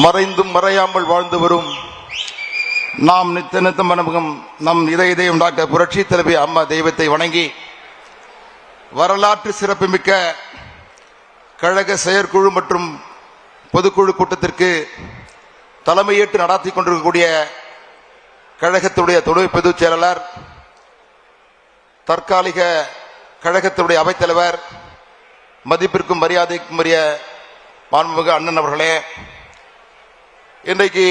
மறைந்தும் மறையாமல் வாழ்ந்து வரும் நாம் நித்தம் நம் இதயம் டாக்டர் புரட்சி தலைவி அம்மா தெய்வத்தை வணங்கி வரலாற்று சிறப்புமிக்க கழக செயற்குழு மற்றும் பொதுக்குழு கூட்டத்திற்கு தலைமையேற்று நடாத்தி கொண்டிருக்கக்கூடிய கழகத்துடைய துணை பொதுச் செயலாளர், தற்காலிக கழகத்துடைய அவைத்தலைவர், மதிப்பிற்கும் மரியாதைக்கும் உரிய மாண்புமிகு அண்ணன் அவர்களே, இன்றைக்கு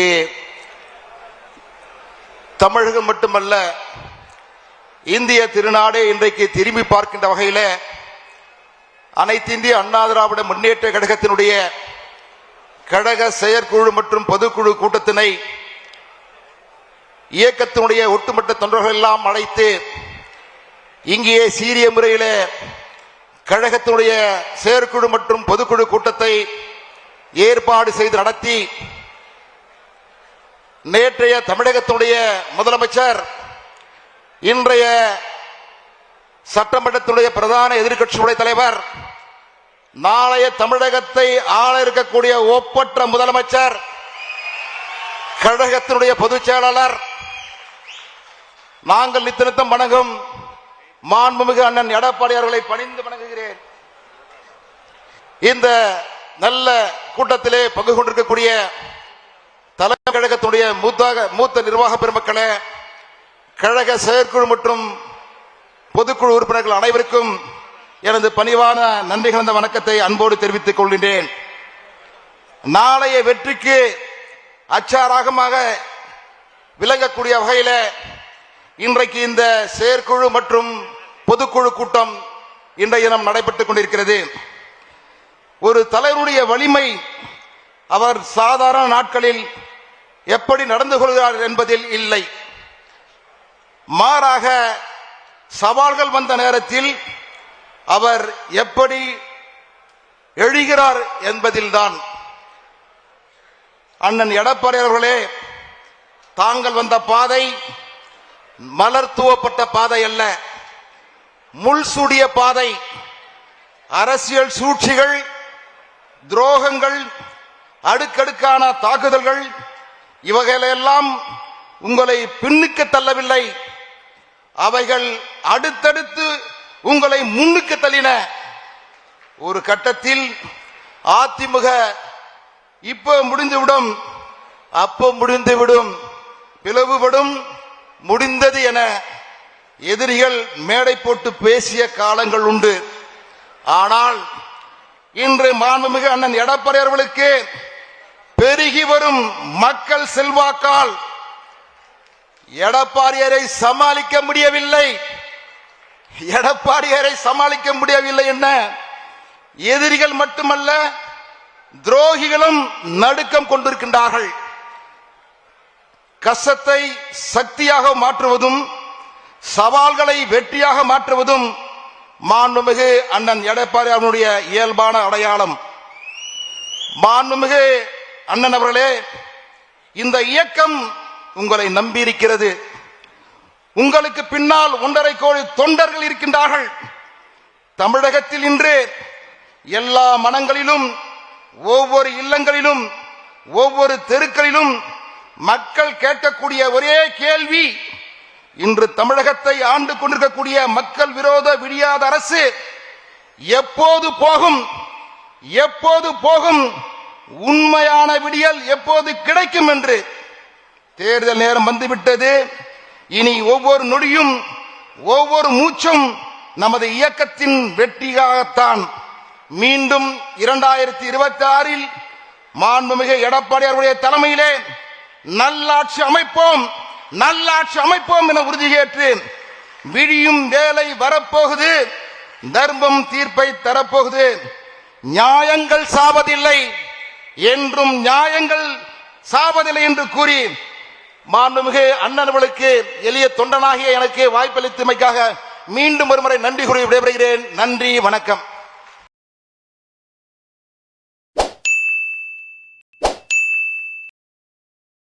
தமிழகம் மட்டுமல்ல இந்திய திருநாடே இன்றைக்கு திரும்பி பார்க்கின்ற வகையில் அனைத்து இந்திய அண்ணா திராவிட முன்னேற்ற கழகத்தினுடைய கழக செயற்குழு மற்றும் பொதுக்குழு கூட்டத்தினை இயக்கத்தினுடைய ஒட்டுமொத்த தொண்டர்கள் எல்லாம் அழைத்து இங்கே சீரிய முறையில் கழகத்தினுடைய செயற்குழு மற்றும் பொதுக்குழு கூட்டத்தை ஏற்பாடு செய்து நடத்தி நேற்றைய தமிழகத்தினுடைய முதலமைச்சர் இன்றைய சட்டமன்றத்துடைய பிரதான எதிர்க்கட்சியுடைய தலைவர், நாளைய தமிழகத்தை ஆள இருக்கக்கூடிய ஒப்பற்ற முதலமைச்சர், கழகத்தினுடைய பொதுச் செயலாளர், நாங்கள் நித்தம் வணங்கும் மாண்புமிகு அண்ணன் எடப்பாடி அவர்களை பணிந்து வணங்குகிறேன். இந்த நல்ல கூட்டத்திலே பங்கு கொண்டிருக்கக்கூடிய தலைமை கழகத்துடைய மூத்த நிர்வாக பெருமக்களே, கழக செயற்குழு மற்றும் பொதுக்குழு உறுப்பினர்கள் அனைவருக்கும் எனது பணிவான நன்றி கலந்த வணக்கத்தை அன்போடு தெரிவித்துக் கொள்கின்றேன். நாளைய வெற்றிக்கு அச்சாராகமாக விளங்கக்கூடிய வகையில் இன்றைக்கு இந்த செயற்குழு மற்றும் பொதுக்குழு கூட்டம் இன்றைய தினம் நடைபெற்றுக் கொண்டிருக்கிறது. ஒரு தலைவருடைய வலிமை அவர் சாதாரண நாட்களில் எப்படி நடந்து கொள்கிறார் என்பதில் இல்லை, மாறாக சவால்கள் வந்த நேரத்தில் அவர் எப்படி எழுகிறார் என்பதில்தான். அண்ணன் எடப்பாடி அவர்களே, தாங்கள் வந்த பாதை மலர் தூவப்பட்ட பாதை அல்ல, முள் சூடிய பாதை. அரசியல் சூழ்ச்சிகள், துரோகங்கள், அடுக்கடுக்கான தாக்குதல்கள் இவைகளெல்லாம் உங்களை பின்னுக்கு தள்ளவில்லை, அவைகள் அடுத்தடுத்து உங்களை முன்னுக்கு தள்ளின. ஒரு கட்டத்தில் அதிமுக இப்ப முடிந்துவிடும், அப்போ முடிந்துவிடும், பிளவுபடும், முடிந்தது என எதிரிகள் மேடை போட்டு பேசிய காலங்கள் உண்டு. ஆனால் இன்று மாண்புமிகு அண்ணன் எடப்பாடி அவர்களுக்கு பெருகி வரும் மக்கள் செல்வாக்கால் எடப்பாடியரை சமாளிக்க முடியவில்லை. எடப்பாடியரை சமாளிக்க முடியவில்லை என்ன, எதிரிகள் மட்டுமல்ல துரோகிகளும் நடுக்கம் கொண்டிருக்கின்றார்கள். கஷ்டத்தை சக்தியாக மாற்றுவதும் சவால்களை வெற்றியாக மாற்றுவதும் மாண்புமிகு அண்ணன் எடப்பாடி அவருடைய இயல்பான அடையாளம். மாண்புமிகு அண்ணன் அவர்களே, இந்த இயக்கம் உங்களை நம்பியிருக்கிறது. உங்களுக்கு பின்னால் 1.5 கோடி தொண்டர்கள் இருக்கின்றார்கள். தமிழகத்தில் இன்று எல்லா மனங்களிலும், ஒவ்வொரு இல்லங்களிலும், ஒவ்வொரு தெருக்களிலும் மக்கள் கேட்கக்கூடிய ஒரே கேள்வி, இன்று தமிழகத்தை ஆண்டு கொண்டிருக்கக்கூடிய மக்கள் விரோத விடியாத அரசு எப்போது போகும், எப்போது போகும், உண்மையான விடியல் எப்போது கிடைக்கும் என்று. தேர்தல் நேரம் வந்துவிட்டது. இனி ஒவ்வொரு நொடியும், ஒவ்வொரு மூச்சும் நமது இயக்கத்தின் வெற்றியாகத்தான். மீண்டும் 2026 மாண்புமிகு எடப்பாடி அவருடைய தலைமையிலே நல்லாட்சி அமைப்போம், நல்லாட்சி அமைப்போம் என உறுதியேற்று விடியும் வேலை வரப்போகுது, தர்மம் தீர்ப்பை தரப்போகுது. நியாயங்கள் சாவதில்லை, என்றும் நியாயங்கள் சாவதில்லை என்று கூறி மாண்புமிகு அண்ணன்களுக்கு எளிய தொண்டனாகிய எனக்கு வாய்ப்பளித்தமைக்காக மீண்டும் ஒருமுறை நன்றி கூறி விடைபெறுகிறேன். நன்றி, வணக்கம்.